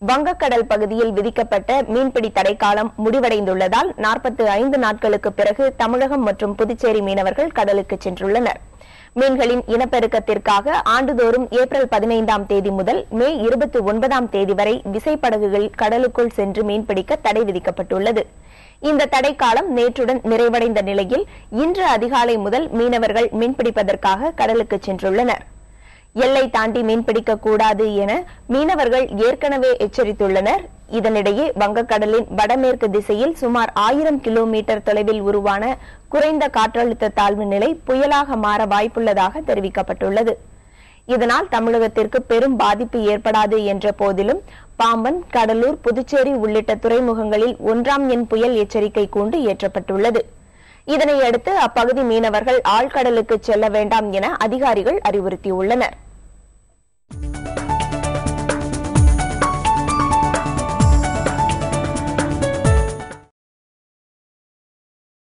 வங்கக்கடல் பகுதியில் விதிக்கப்பட்ட மீன்பிடி தடைக்காலம் முடிவடைந்துள்ளதால் 45 நாட்களுக்கு பிறகு தமிழகம் மற்றும் புதுச்சேரி மீனவர்கள் கடலுக்கு சென்றுள்ளனர். மீன்களின் இனப்பெருக்கத்திற்காக ஆண்டுதோறும் ஏப்ரல் 15ஆம் தேதி முதல் மே 29ஆம் தேதி வரை விசைப்படகுகள் கடலுக்குள் சென்று மீன்பிடிக்க தடை விதிக்கப்பட்டுள்ளது. இந்த தடைக்காலம் நேற்றுடன் நிறைவடைந்த நிலையில் இன்று அதிகாலை முதல் மீனவர்கள் மீன்பிடிப்பதற்காக கடலுக்கு சென்றுள்ளனர். எல்லை தாண்டி மீன்பிடிக்க கூடாது என மீனவர்கள் ஏற்கனவே எச்சரித்துள்ளனர். இதனிடையே வங்கக்கடலின் வடமேற்கு திசையில் சுமார் 1000 கிலோமீட்டர் தொலைவில் உருவான குறைந்த காற்றழுத்த தாழ்வு நிலை புயலாக மாற வாய்ப்புள்ளதாக தெரிவிக்கப்பட்டுள்ளது. இதனால் தமிழகத்திற்கு பெரும் பாதிப்பு ஏற்படாது என்ற போதிலும் பாம்பன், கடலூர், புதுச்சேரி உள்ளிட்ட துறைமுகங்களில் 1ஆம் எண் புயல் எச்சரிக்கை கூண்டு ஏற்றப்பட்டுள்ளது. இதனையடுத்து அப்பகுதி மீனவர்கள் ஆழ்கடலுக்கு செல்ல வேண்டாம் என அதிகாரிகள் அறிவுறுத்தியுள்ளனர்.